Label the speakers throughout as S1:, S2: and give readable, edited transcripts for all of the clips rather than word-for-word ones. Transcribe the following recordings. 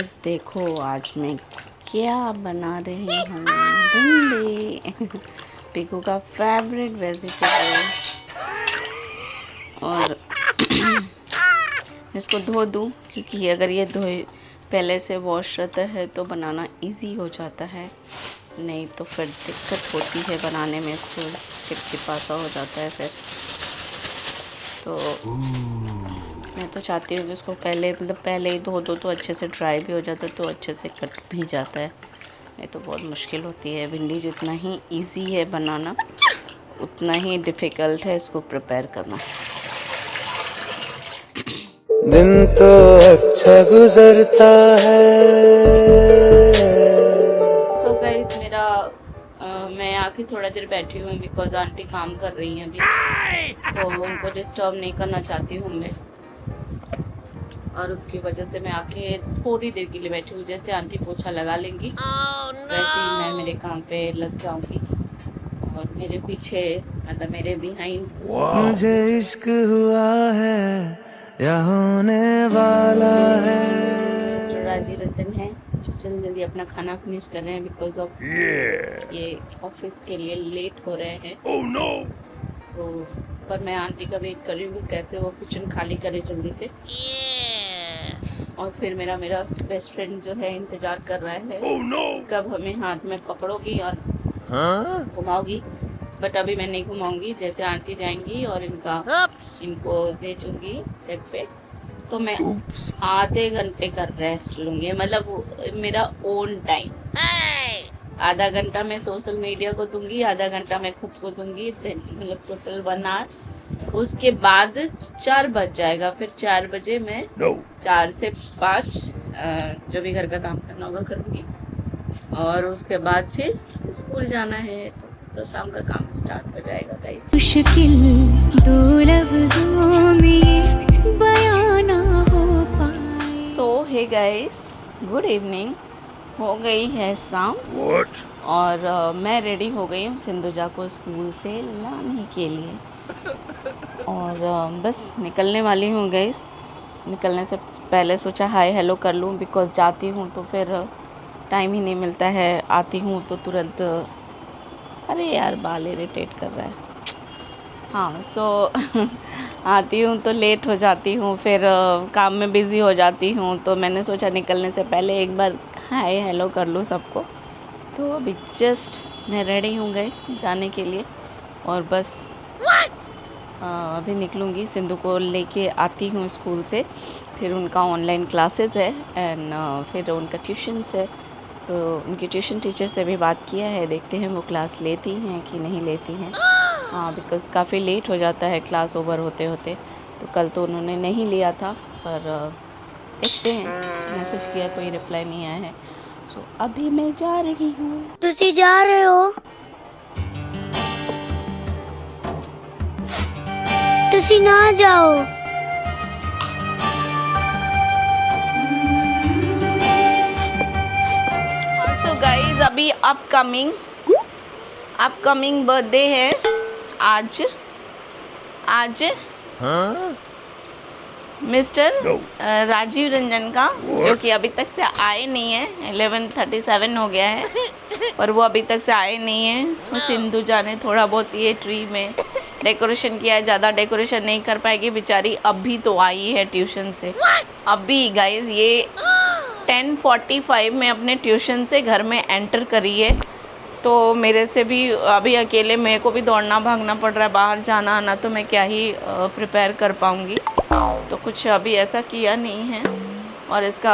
S1: Guys देखो आज मैं क्या बना रही हूँ। भिंडी पिकू का फेवरेट वेजिटेबल। और इसको धो दूँ क्योंकि अगर ये धोए पहले से वॉश रहता है तो बनाना इजी हो जाता है, नहीं तो फिर दिक्कत होती है बनाने में, इसको चिपचिपा सा हो जाता है फिर। तो मैं तो चाहती हूँ कि उसको पहले ही धो दो तो अच्छे से ड्राई भी हो जाता है, तो अच्छे से कट भी जाता है। नहीं तो बहुत मुश्किल होती है। भिंडी जितना ही इजी है बनाना उतना ही डिफ़िकल्ट है इसको प्रिपेयर करना।
S2: दिन तो अच्छा गुजरता है।
S1: तो गाइस मेरा मैं आके थोड़ा देर बैठी हूँ बिकॉज आंटी काम कर रही हैं अभी, तो उनको डिस्टर्ब नहीं करना चाहती हूँ मैं, और उसकी वजह से मैं आके थोड़ी देर के लिए बैठी हूँ। जैसे आंटी पोछा लगा लेंगी वैसे ही मैं मेरे काम पे लग जाऊंगी। और मेरे पीछे मतलब मेरे बिहाइंड
S2: मुझे इश्क हुआ है या होने वाला है।
S1: मिस्टर राजी रतन है जो जल्दी जल्दी अपना खाना फिनिश कर रहे हैं बिकॉज ऑफ ये ऑफिस के लिए लेट हो रहे हैं। तो पर मैं आंटी का वेट कर रही हूँ कैसे वो किचन खाली करे जल्दी से। और फिर मेरा बेस्ट फ्रेंड जो है इंतजार कर रहा है कब हमें हाथ में पकड़ोगी और घुमाओगी। बट अभी मैं नहीं घुमाऊंगी, जैसे आंटी जाएंगी और इनको भेजूंगी सेट पे तो मैं आधे घंटे का रेस्ट लूंगी। मतलब मेरा ओन टाइम। आधा घंटा मैं सोशल मीडिया को दूंगी, आधा घंटा मैं खुद को दूंगी, मतलब टोटल 1 आवर। उसके बाद 4 बज जाएगा, फिर 4 बजे मैं 4 से 5 जो भी घर का काम करना होगा करूँगी। और उसके बाद फिर स्कूल जाना है तो शाम का काम स्टार्ट हो जाएगा गाइस।
S3: मुश्किल दो लफ्ज़ों में बयां ना हो पाए।
S1: सो हे गाइस, गुड इवनिंग। हो गई है शाम और मैं रेडी हो गई हूँ सिंधुजा को स्कूल से लाने के लिए। और बस निकलने वाली हूँ गाइस। निकलने से पहले सोचा हाय हेलो कर लूँ बिकॉज़ जाती हूँ तो फिर टाइम ही नहीं मिलता है। आती हूँ तो तुरंत अरे यार बाल इरिटेट कर रहा है। हाँ सो आती हूँ तो लेट हो जाती हूँ, फिर काम में बिज़ी हो जाती हूँ। तो मैंने सोचा निकलने से पहले एक बार हाय हेलो कर लूँ सबको। तो अभी जस्ट मैं रेडी हूँ गाइस जाने के लिए और बस अभी निकलूँगी। सिंधु को लेके आती हूँ स्कूल से, फिर उनका ऑनलाइन क्लासेस है एंड फिर उनका ट्यूशन्स है। तो उनकी ट्यूशन टीचर से भी बात किया है, देखते हैं वो क्लास लेती हैं कि नहीं लेती हैं। हाँ बिकॉज़ काफ़ी लेट हो जाता है क्लास ओवर होते होते। तो कल तो उन्होंने नहीं लिया था, पर देखते हैं। मैसेज किया कोई रिप्लाई नहीं आया है। सो अभी मैं जा रही हूँ।
S3: तुसी जा रहे हो? तुसी ना जाओ।
S1: सो गाइज अभी अपकमिंग बर्थडे है आज मिस्टर राजीव रंजन का, जो कि अभी तक से आए नहीं है। 11:37 हो गया है पर वो अभी तक से आए नहीं है। वो सिंधु जाने थोड़ा बहुत ये ट्री में डेकोरेशन किया है, ज़्यादा डेकोरेशन नहीं कर पाएगी बेचारी। अभी तो आई है ट्यूशन से, अभी गाइज ये 10:45 में अपने ट्यूशन से घर में एंटर करी है। तो मेरे से भी अभी अकेले मेरे को भी दौड़ना भागना पड़ रहा है, बाहर जाना आना, तो मैं क्या ही प्रिपेयर कर पाऊँगी। तो कुछ अभी ऐसा किया नहीं है। और इसका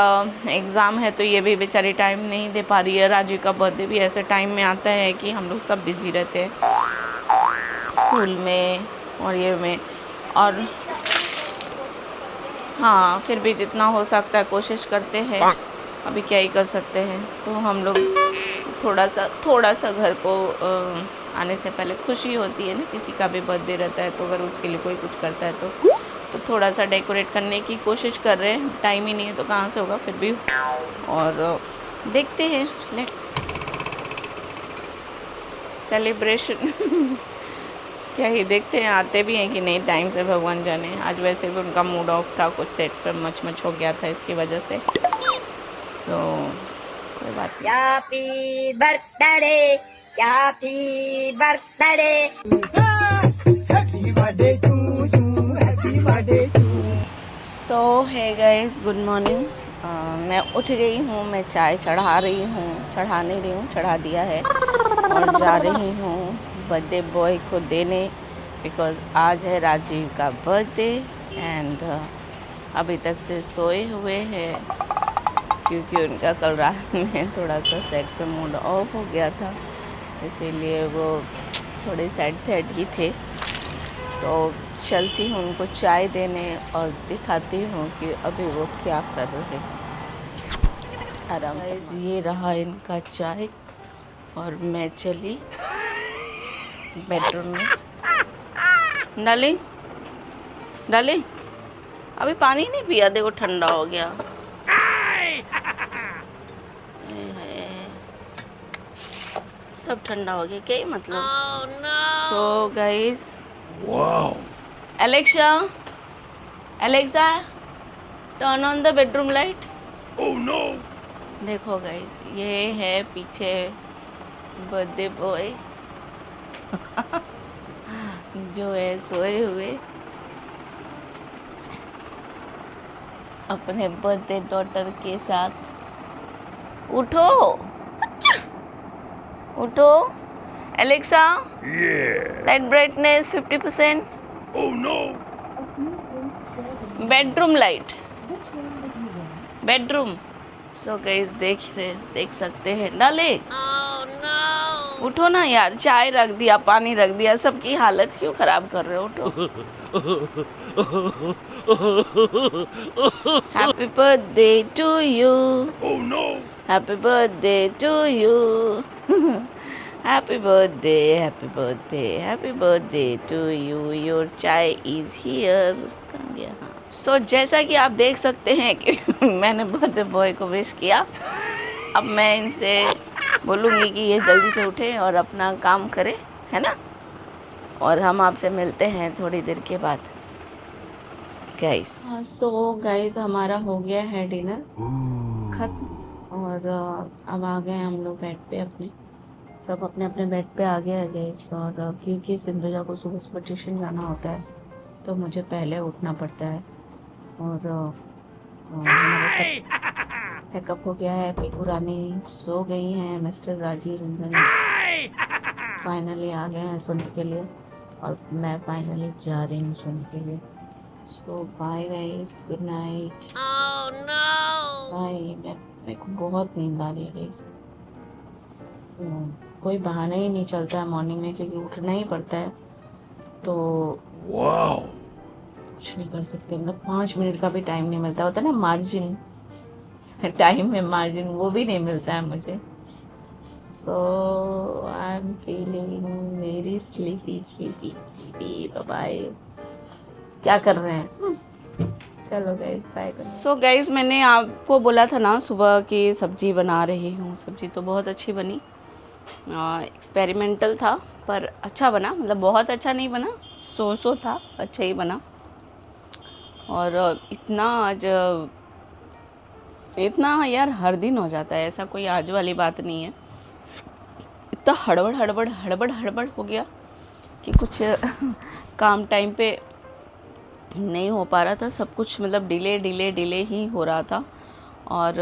S1: एग्ज़ाम है तो ये भी बेचारी टाइम नहीं दे पा रही है। राजू का बर्थडे भी ऐसे टाइम में आता है कि हम लोग सब बिज़ी रहते हैं स्कूल में और ये में। और हाँ फिर भी जितना हो सकता है कोशिश करते हैं, अभी क्या ही कर सकते हैं। तो हम लोग थोड़ा सा घर को आने से पहले खुशी होती है ना, किसी का भी बर्थडे रहता है तो अगर उसके लिए कोई कुछ करता है तो थोड़ा सा डेकोरेट करने की कोशिश कर रहे हैं। टाइम ही नहीं है तो कहाँ से होगा फिर भी। और देखते हैं, लेट्स सेलिब्रेशन क्या ही देखते हैं आते भी हैं कि नहीं टाइम से, भगवान जाने। आज वैसे भी उनका मूड ऑफ था, कुछ सेट पर मच हो गया था इसकी वजह से। सो कोई बात नहीं।
S4: हैप्पी बर्थडे, हैप्पी बर्थडे,
S1: सो है गाइस, गुड मॉर्निंग। मैं उठ गई हूँ, मैं चाय चढ़ा रही हूँ, चढ़ा नहीं रही हूँ, चढ़ा दिया है और जा रही हूँ बर्थडे बॉय को देने, बिकॉज़ आज है राजीव का बर्थडे एंड अभी तक से सोए हुए हैं क्योंकि उनका कल रात में थोड़ा सा सेट पे मूड ऑफ हो गया था, इसीलिए वो थोड़े सैड ही थे। तो चलती हूँ उनको चाय देने और दिखाती हूँ कि अभी वो क्या कर रहे हैं। आराम। ये रहा इनका चाय और मैं चली बेडरूम में। डाली अभी पानी नहीं पिया, देखो ठंडा हो गया। सब ठंडा हो गया, क्या ही मतलब। So guys, Alexa turn on the bedroom light. Oh no. देखो गाइस, ये है पीछे बर्थडे बॉय जो है सोए हुए अपने बर्थडे डॉटर के साथ। उठो Alexa, light brightness 50%। Oh no. Bedroom light, bedroom. So guys देख सकते हैं। डाले उठो ना यार, चाय रख दिया, पानी रख दिया, सबकी हालत क्यों खराब कर रहे हो। उठो। Happy birthday to you. Oh no. Happy birthday to you. Happy birthday, happy birthday, happy birthday to you. Your chai is here. कहाँ गया? सो जैसा कि आप देख सकते हैं कि मैंने बर्थडे बॉय को विश किया। अब मैं इनसे बोलूँगी कि ये जल्दी से उठे और अपना काम करे, है ना। और हम आपसे मिलते हैं थोड़ी देर के बाद गाइस। सो गाइस, हमारा हो गया है डिनर खत्म और अब आ गए हम लोग बेड पे अपने। सब अपने अपने बेड पे आ गया है गाइस। और क्योंकि सिंधुजा को सुबह सुबह ट्यूशन जाना होता है तो मुझे पहले उठना पड़ता है। और हमारा सब पैकअप हो गया है। पीकू रानी सो गई हैं, मिस्टर राजीव रंजन फाइनली आ गए हैं सोने के लिए और मैं फाइनली जा रही हूँ सोने के लिए। So bye guys, good night. Bye. मेरे को बहुत नींद आ रही है गाइस। कोई बहाना ही नहीं चलता है मॉर्निंग में क्योंकि उठना ही पड़ता है, तो कुछ नहीं कर सकते। मतलब 5 मिनट का भी टाइम नहीं मिलता होता ना, मार्जिन टाइम में मार्जिन वो भी नहीं मिलता है मुझे। So I am feeling very sleepy. Bye. क्या कर रहे हैं? चलो गाइस, बाय। सो गाइस, मैंने आपको बोला था ना सुबह कि सब्जी बना रही हूँ। सब्जी तो बहुत अच्छी बनी, एक्सपेरिमेंटल था पर अच्छा बना। मतलब बहुत अच्छा नहीं बना, सो था, अच्छा ही बना। और इतना यार हर दिन हो जाता है, ऐसा कोई आज वाली बात नहीं है। इतना हड़बड़ हो गया कि कुछ काम टाइम पे नहीं हो पा रहा था। सब कुछ मतलब डिले ही हो रहा था। और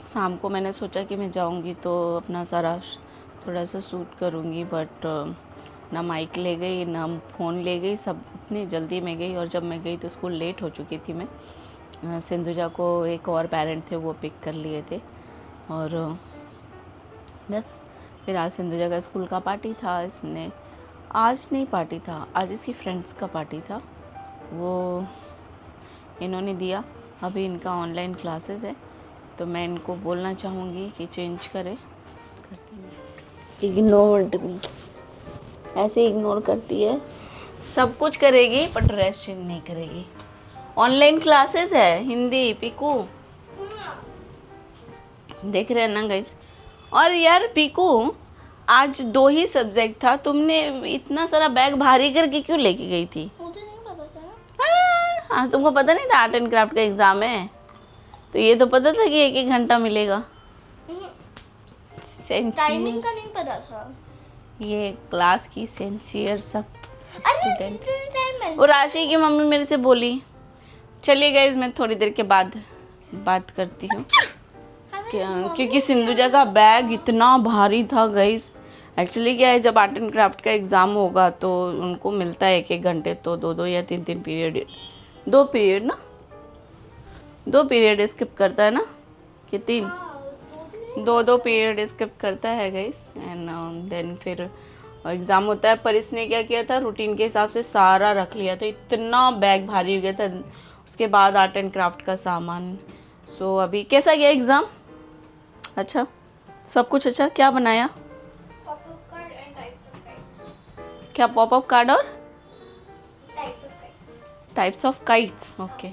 S1: शाम को मैंने सोचा कि मैं जाऊंगी तो अपना सारा थोड़ा सा शूट करूंगी, बट ना माइक ले गई ना फ़ोन ले गई, सब इतनी जल्दी में गई। और जब मैं गई तो स्कूल लेट हो चुकी थी मैं। सिंधुजा को एक और पेरेंट थे वो पिक कर लिए थे और बस फिर आज सिंधुजा का स्कूल का पार्टी था। इसने आज नहीं पार्टी था, आज इसकी फ्रेंड्स का पार्टी था, वो इन्होंने दिया। अभी इनका ऑनलाइन क्लासेस है तो मैं इनको बोलना चाहूँगी कि चेंज करें। करती नहीं, इग्नोर्ड मी, ऐसे इग्नोर करती है। सब कुछ करेगी पर ड्रेस चेंज नहीं करेगी। ऑनलाइन क्लासेस है हिंदी। पीकू देख रहे हैं ना गाइस। और यार पीकू, आज 2 ही सब्जेक्ट था, तुमने इतना सारा बैग भारी करके क्यों लेके गई थी? मुझे नहीं पता था। आज तुमको पता नहीं था आर्ट एंड क्राफ्ट का एग्ज़ाम है? तो ये तो पता था कि 1-1 घंटा मिलेगा।
S3: टाइमिंग का नहीं पता था।
S1: ये क्लास की सिंसियर सब स्टूडेंट।
S3: टाइम
S1: और राशि की मम्मी मेरे से बोली चलिए गाइस मैं थोड़ी देर के बाद बात करती हूँ, क्योंकि सिंधुजा का बैग इतना भारी था गाइस। एक्चुअली क्या है, जब आर्ट एंड क्राफ्ट का एग्ज़ाम होगा तो उनको मिलता है 1-1 घंटे, तो 2-2 या 3-3 पीरियड, 2 पीरियड ना, 2 पीरियड स्किप करता है ना कि 3, 2 पीरियड स्किप करता है गाइस। एंड देन फिर एग्ज़ाम होता है। पर इसने क्या किया था, रूटीन के हिसाब से सारा रख लिया था, इतना बैग भारी हो गया था। उसके बाद आर्ट एंड क्राफ्ट का सामान। सो अभी कैसा गया एग्ज़ाम? अच्छा, सब कुछ अच्छा। क्या बनाया? क्या पॉपअप कार्ड और types of kites? Okay.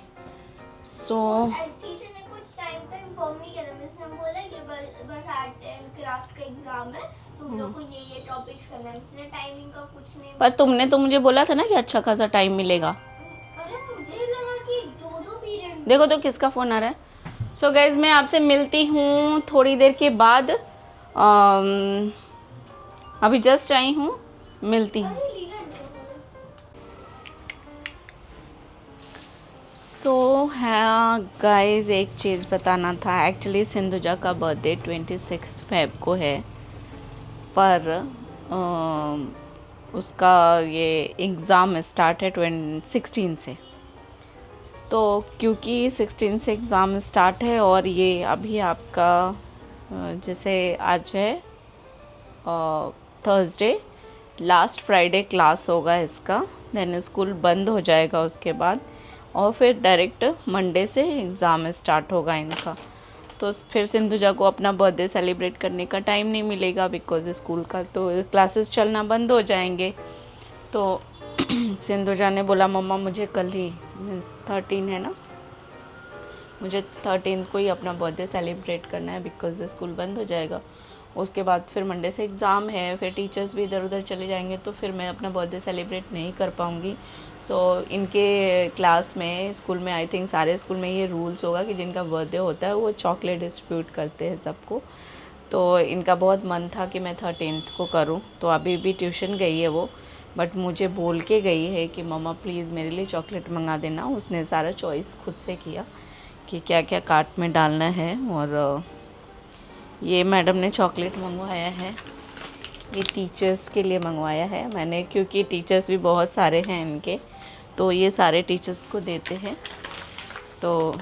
S1: So
S3: teacher ने कुछ टाइम का इन्फॉर्म नहीं किया था, मिस ने बोला कि बस आर्ट एंड क्राफ्ट का एग्जाम है, तुम लोग को ये टॉपिक्स करना है। मिस ने टाइमिंग का कुछ नहीं।
S1: पर तुमने तो मुझे बोला था ना कि अच्छा खासा टाइम मिलेगा।
S3: अरे मुझे लगा कि 2-2 पीरियड।
S1: देखो तो किसका फ़ोन आ रहा है। सो गाइज मैं आपसे मिलती हूँ थोड़ी देर के बाद। अभी जस्ट आई हूँ, मिलती हूँ। सो हाँ गाइज, एक चीज़ बताना था। एक्चुअली सिंधुजा का बर्थडे 26 फेब को है, पर उसका ये एग्ज़ाम स्टार्ट है 16 से। तो क्योंकि 16 से एग्ज़ाम स्टार्ट है और ये अभी आपका जैसे आज है थर्सडे, लास्ट फ्राइडे क्लास होगा इसका, देन स्कूल बंद हो जाएगा उसके बाद, और फिर डायरेक्ट मंडे से एग्ज़ाम स्टार्ट होगा इनका। तो फिर सिंधुजा को अपना बर्थडे सेलिब्रेट करने का टाइम नहीं मिलेगा, बिकॉज स्कूल का तो क्लासेस चलना बंद हो जाएंगे। तो सिंधुजा ने बोला मम्मा मुझे कल ही, मीन्स 13 है ना, मुझे 13 को ही अपना बर्थडे सेलिब्रेट करना है, बिकॉज स्कूल बंद हो जाएगा। उसके बाद फिर मंडे से एग्ज़ाम है, फिर टीचर्स भी इधर उधर चले जाएंगे, तो फिर मैं अपना बर्थडे सेलिब्रेट नहीं कर पाऊँगी। सो इनके क्लास में, स्कूल में, आई थिंक सारे स्कूल में ये रूल्स होगा कि जिनका बर्थडे होता है वो चॉकलेट डिस्ट्रीब्यूट करते हैं सबको। तो इनका बहुत मन था कि मैं 13 को करूं, तो अभी भी ट्यूशन गई है वो, बट मुझे बोल के गई है कि मम्मा प्लीज़ मेरे लिए चॉकलेट मंगा देना। उसने सारा चॉइस खुद से किया कि क्या क्या कार्ट में डालना है। और ये मैडम ने चॉकलेट मंगवाया है, ये टीचर्स के लिए मंगवाया है मैंने, क्योंकि टीचर्स भी बहुत सारे हैं इनके, तो ये सारे टीचर्स को देते हैं। तो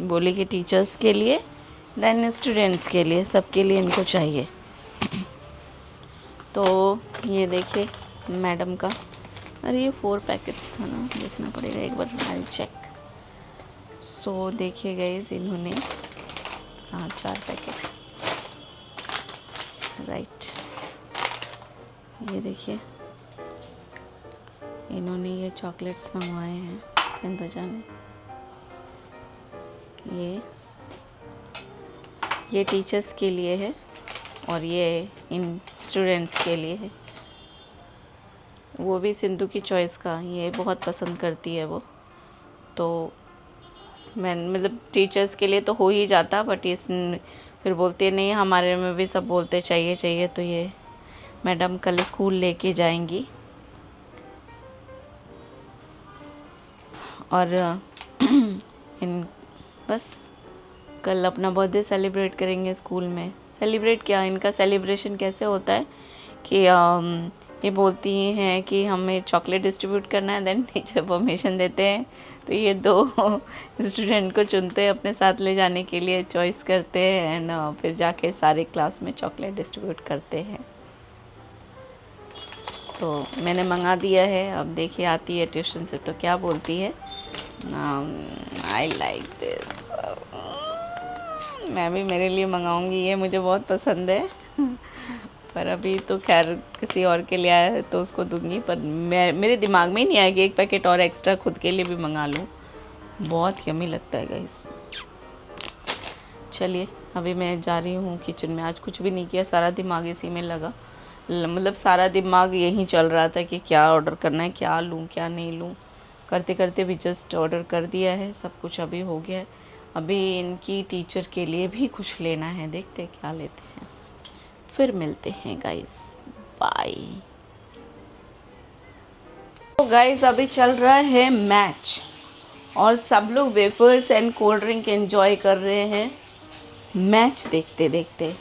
S1: बोली कि टीचर्स के लिए, देन स्टूडेंट्स के लिए, सबके लिए इनको चाहिए। तो ये देखिए मैडम का, अरे ये 4 पैकेट्स था ना, देखना पड़ेगा एक बार, आई चेक। सो देखिए गाइस, इन्होंने 4 पैकेट, राइट। ये देखिए इन्होंने ये चॉकलेट्स मंगवाए हैं सिंधुजा ने। ये टीचर्स के लिए है और ये इन स्टूडेंट्स के लिए है। वो भी सिंधु की चॉइस का, ये बहुत पसंद करती है वो। तो मैं मतलब टीचर्स के लिए तो हो ही जाता, बट इस फिर बोलते नहीं, हमारे में भी सब बोलते चाहिए चाहिए। तो ये मैडम कल स्कूल लेके जाएंगी और इन बस कल अपना बर्थडे सेलिब्रेट करेंगे स्कूल में। सेलिब्रेट क्या, इनका सेलिब्रेशन कैसे होता है कि ये बोलती हैं कि हमें चॉकलेट डिस्ट्रीब्यूट करना है, देन टीचर परमिशन देते हैं, तो ये 2 स्टूडेंट को चुनते हैं अपने साथ ले जाने के लिए, चॉइस करते हैं, एंड फिर जाके सारे क्लास में चॉकलेट डिस्ट्रीब्यूट करते हैं। तो मैंने मंगा दिया है, अब देखिए आती है ट्यूशन से तो क्या बोलती है। आई लाइक दिस, मैं भी मेरे लिए मंगाऊंगी, ये मुझे बहुत पसंद है। पर अभी तो खैर किसी और के लिए आया है तो उसको दूंगी, पर मेरे दिमाग में ही नहीं आया कि 1 पैकेट और एक्स्ट्रा खुद के लिए भी मंगा लूँ। बहुत यम्मी लगता है गाइस। चलिए अभी मैं जा रही हूँ किचन में। आज कुछ भी नहीं किया, सारा दिमाग इसी में लगा, मतलब सारा दिमाग यही चल रहा था कि क्या ऑर्डर करना है, क्या लूँ क्या नहीं लूँ। करते करते भी जस्ट ऑर्डर कर दिया है, सब कुछ अभी हो गया है। अभी इनकी टीचर के लिए भी कुछ लेना है, देखते हैं क्या लेते हैं। फिर मिलते हैं गाइस, बाय। तो गाइस अभी चल रहा है मैच और सब लोग wafers and cold drink enjoy कर रहे हैं मैच देखते देखते।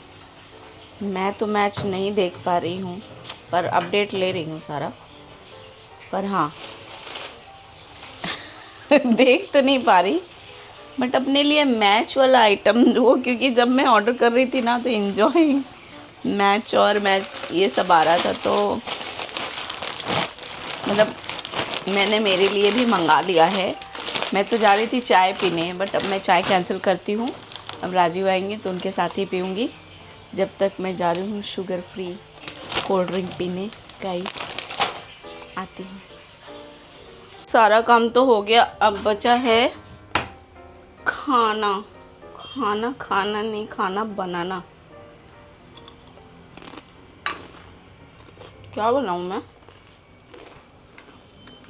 S1: मैं तो मैच नहीं देख पा रही हूँ, पर अपडेट ले रही हूँ सारा। पर हाँ देख तो नहीं पा रही, बट अपने लिए मैच वाला आइटम वो, क्योंकि जब मैं ऑर्डर कर रही थी ना तो इन्जॉय मैच और मैच ये सब आ रहा था, तो मतलब मैंने मेरे लिए भी मंगा लिया है। मैं तो जा रही थी चाय पीने, बट अब मैं चाय कैंसिल करती हूँ। अब राजीव आएंगे तो उनके साथ ही पीऊँगी। जब तक मैं जा रही हूँ शुगर फ्री कोल्ड ड्रिंक पीने। गाइस आती हूँ। सारा काम तो हो गया, अब बचा है खाना। खाना नहीं, खाना बनाना। क्या बनाऊँ मैं?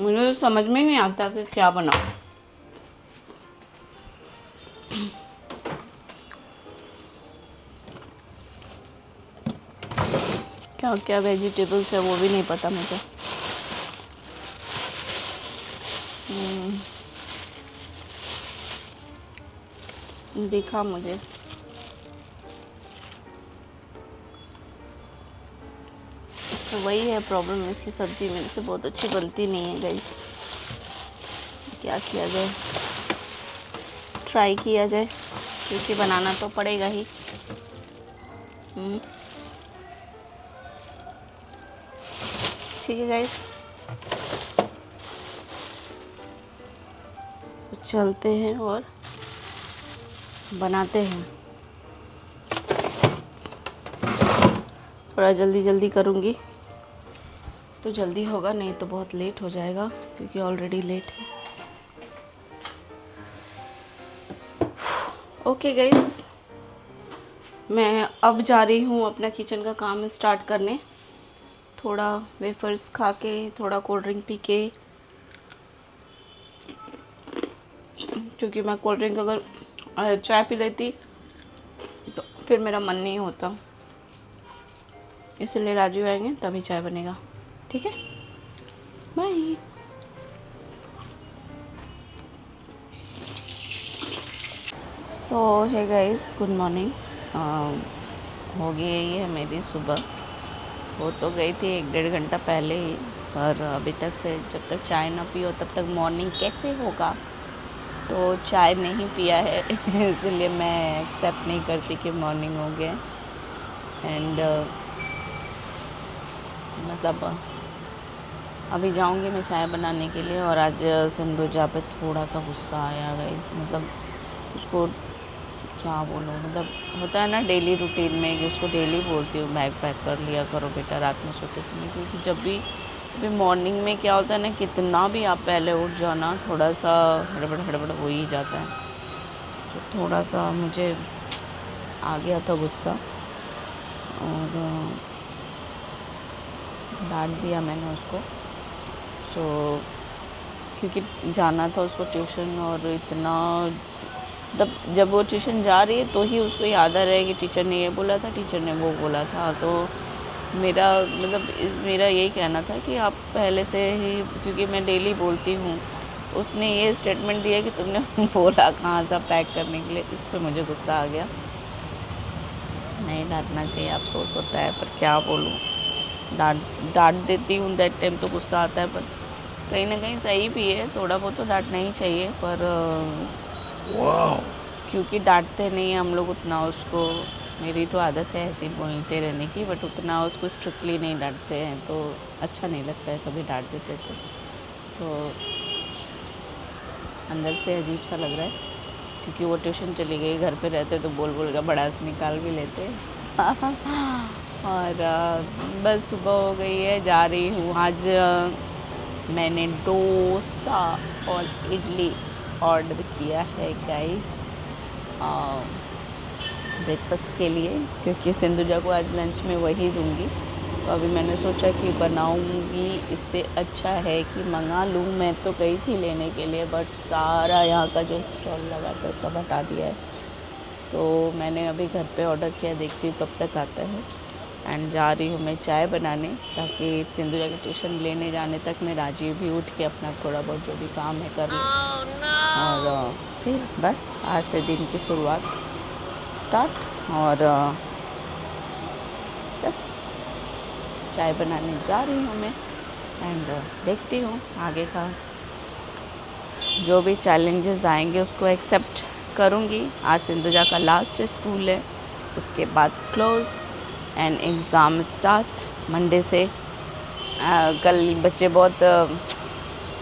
S1: मुझे तो समझ में नहीं आता कि क्या बनाऊँ। क्या क्या वेजिटेबल्स है वो भी नहीं पता मुझे। दिखा मुझे। तो वही है प्रॉब्लम, इसकी सब्ज़ी मेरे से बहुत अच्छी बनती नहीं है गाइस। क्या किया जाए, ट्राई किया जाए, क्योंकि बनाना तो पड़ेगा ही। ठीक है गाइस, तो चलते हैं और बनाते हैं। थोड़ा जल्दी जल्दी करूँगी तो जल्दी होगा, नहीं तो बहुत लेट हो जाएगा, क्योंकि ऑलरेडी लेट है। ओके गाइस, मैं अब जा रही हूँ अपना किचन का काम स्टार्ट करने। थोड़ा वेफर्स खा के, थोड़ा कोल्ड ड्रिंक पी के, क्योंकि मैं कोल्ड ड्रिंक अगर चाय पी लेती तो फिर मेरा मन नहीं होता। इसलिए राजू आएंगे तभी चाय बनेगा। ठीक है, बाय। सो है गाइस, गुड मॉर्निंग। हो गई है मेरी सुबह। हो तो गई थी 1-1.5 घंटा पहले ही, पर अभी तक से जब तक चाय ना पियो तब तक मॉर्निंग कैसे होगा। तो चाय नहीं पिया है इसलिए मैं एक्सेप्ट नहीं करती कि मॉर्निंग हो गया। एंड मतलब अभी जाऊंगी मैं चाय बनाने के लिए। और आज सिंधुजा पे थोड़ा सा गुस्सा आया गाइस। मतलब उसको क्या बोलूँ, मतलब होता है ना डेली रूटीन में कि उसको डेली बोलती हूँ बैग पैक कर लिया करो बेटा रात में सोते समय, क्योंकि जब भी मॉर्निंग में क्या होता है ना, कितना भी आप पहले उठ जाओ ना, थोड़ा सा हड़बड़ हो ही जाता है। तो थोड़ा सा मुझे आ गया था गुस्सा और डांट दिया मैंने उसको। सो क्योंकि जाना था उसको ट्यूशन, और इतना तब जब वो ट्यूशन जा रही है तो ही उसको याद आ रहा है कि टीचर ने ये बोला था, टीचर ने वो बोला था। तो मेरा यही कहना था कि आप पहले से ही, क्योंकि मैं डेली बोलती हूँ, उसने ये स्टेटमेंट दिया कि तुमने बोला कहाँ था पैक करने के लिए। इस पर मुझे गुस्सा आ गया। नहीं डांटना चाहिए, अफसोस होता है, पर क्या बोलूँ, डांट देती हूँ दैट टाइम तो गुस्सा आता है, पर कहीं ना कहीं सही भी है, थोड़ा बहुत तो डांटना ही चाहिए। पर क्योंकि डांटते नहीं हम लोग उतना उसको, मेरी तो आदत है ऐसे बोलते रहने की, बट उतना उसको स्ट्रिक्टली नहीं डांटते हैं तो अच्छा नहीं लगता है कभी डांट देते तो अंदर से अजीब सा लग रहा है। क्योंकि वो ट्यूशन चली गई, घर पे रहते तो बोल का भड़ास निकाल भी लेते और बस सुबह हो गई है, जा रही हूँ। आज मैंने डोसा और इडली ऑर्डर किया है गाइस ब्रेकफास्ट के लिए, क्योंकि सिंधुजा को आज लंच में वही दूंगी। तो अभी मैंने सोचा कि बनाऊंगी, इससे अच्छा है कि मंगा लूँ। मैं तो गई थी लेने के लिए, बट सारा यहाँ का जो स्टॉल लगा था सब हटा दिया है। तो मैंने अभी घर पे ऑर्डर किया, देखती हूँ कब तक आता है। एंड जा रही हूँ मैं चाय बनाने, ताकि सिंधु जाके ट्यूशन लेने जाने तक मैं राजीव भी उठ के अपना थोड़ा बहुत जो भी काम है कर लूँ। और फिर बस आज से दिन की शुरुआत स्टार्ट। और बस चाय बनाने जा रही हूँ मैं। एंड देखती हूँ आगे का जो भी चैलेंजेस आएंगे उसको एक्सेप्ट करूँगी। आज सिंधुजा का लास्ट स्कूल है, उसके बाद close and exam start Monday से। कल बच्चे बहुत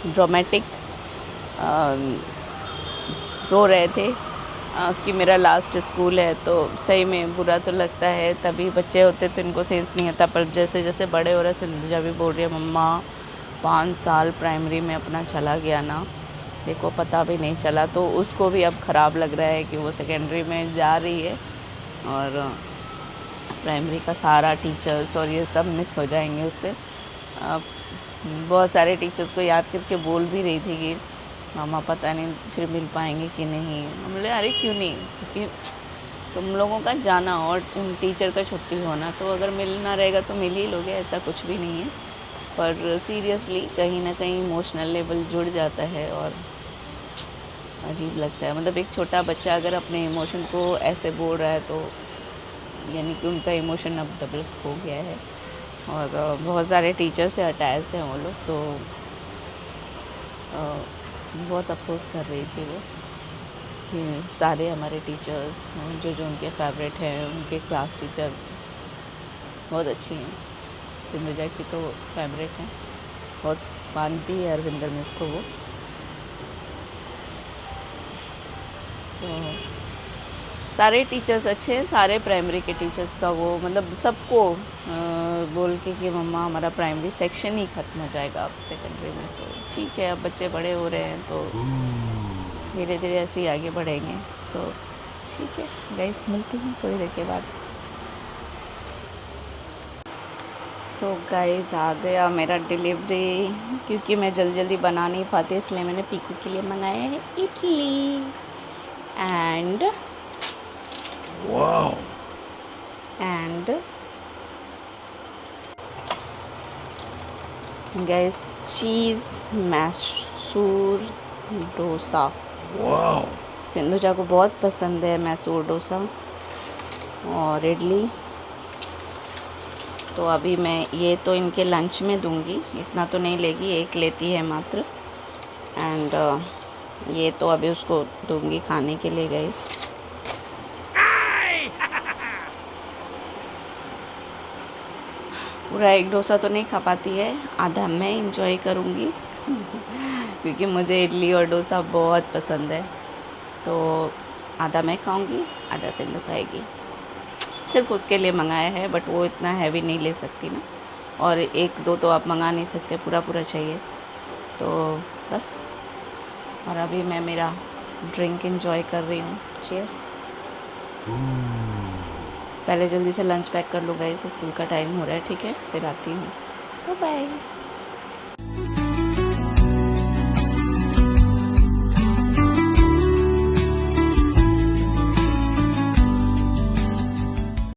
S1: ड्रामेटिक रो रहे थे कि मेरा लास्ट स्कूल है। तो सही में बुरा तो लगता है, तभी बच्चे होते तो इनको सेंस नहीं होता। पर जैसे जैसे बड़े हो रहे, सिंधुजा भी बोल रही है मम्मा 5 साल प्राइमरी में अपना चला गया ना, देखो पता भी नहीं चला। तो उसको भी अब ख़राब लग रहा है कि वो सेकेंडरी में जा रही है और प्राइमरी का सारा टीचर्स और ये सब मिस हो जाएंगे उससे। बहुत सारे टीचर्स को याद करके बोल भी रही थी कि मामा पता नहीं फिर मिल पाएंगे कि नहीं। हम बोले अरे क्यों नहीं, क्योंकि तुम लोगों का जाना और उन टीचर का छुट्टी होना, तो अगर मिलना रहेगा तो मिल ही लोगे, ऐसा कुछ भी नहीं है। पर सीरियसली कहीं ना कहीं इमोशनल लेवल जुड़ जाता है और अजीब लगता है। मतलब एक छोटा बच्चा अगर अपने इमोशन को ऐसे बोल रहा है तो यानी कि उनका इमोशन अब डेवलप हो गया है। और बहुत सारे टीचर से अटैच्ड हैं वो लोग, तो बहुत अफसोस कर रही थी वो कि सारे हमारे टीचर्स जो जो उनके फेवरेट हैं, उनके क्लास टीचर बहुत अच्छी हैं। सिंधुजा की तो फेवरेट हैं, बहुत मानती है अरविंदर मिस को वो। तो सारे टीचर्स अच्छे हैं, सारे प्राइमरी के टीचर्स का वो मतलब सबको बोल के कि मम्मा हमारा प्राइमरी सेक्शन ही ख़त्म हो जाएगा अब सेकेंडरी में। तो ठीक है, अब बच्चे बड़े हो रहे हैं तो धीरे धीरे ऐसे ही आगे बढ़ेंगे। सो ठीक है गाइस, मिलती हूँ थोड़ी देर के बाद। सो गाइस आ गया मेरा डिलीवरी, क्योंकि मैं जल्दी जल्दी बना नहीं पाती इसलिए मैंने पीकू के लिए मंगाया है idli. And
S5: Wow.
S1: And guys cheese Mysore dosa.
S5: Wow.
S1: Sindhuja को बहुत पसंद है मैसूर डोसा और इडली। तो अभी मैं ये तो इनके लंच में दूंगी, इतना तो नहीं लेगी, एक लेती है मात्र। एंड ये तो अभी उसको दूंगी खाने के लिए गाइस। पूरा एक डोसा तो नहीं खा पाती है, आधा मैं इंजॉय करूँगी क्योंकि मुझे इडली और डोसा बहुत पसंद है। तो आधा मैं खाऊँगी, आधा सिंधु खाएगी। सिर्फ उसके लिए मंगाया है, बट वो इतना हैवी नहीं ले सकती ना, और एक दो तो आप मंगा नहीं सकते, पूरा पूरा चाहिए। तो बस, और अभी मैं मेरा ड्रिंक इंजॉय कर रही हूँ। चीयर्स। पहले जल्दी से लंच पैक कर लो गाइस, स्कूल का टाइम हो रहा है। ठीक है, फिर आती हूँ। Bye bye.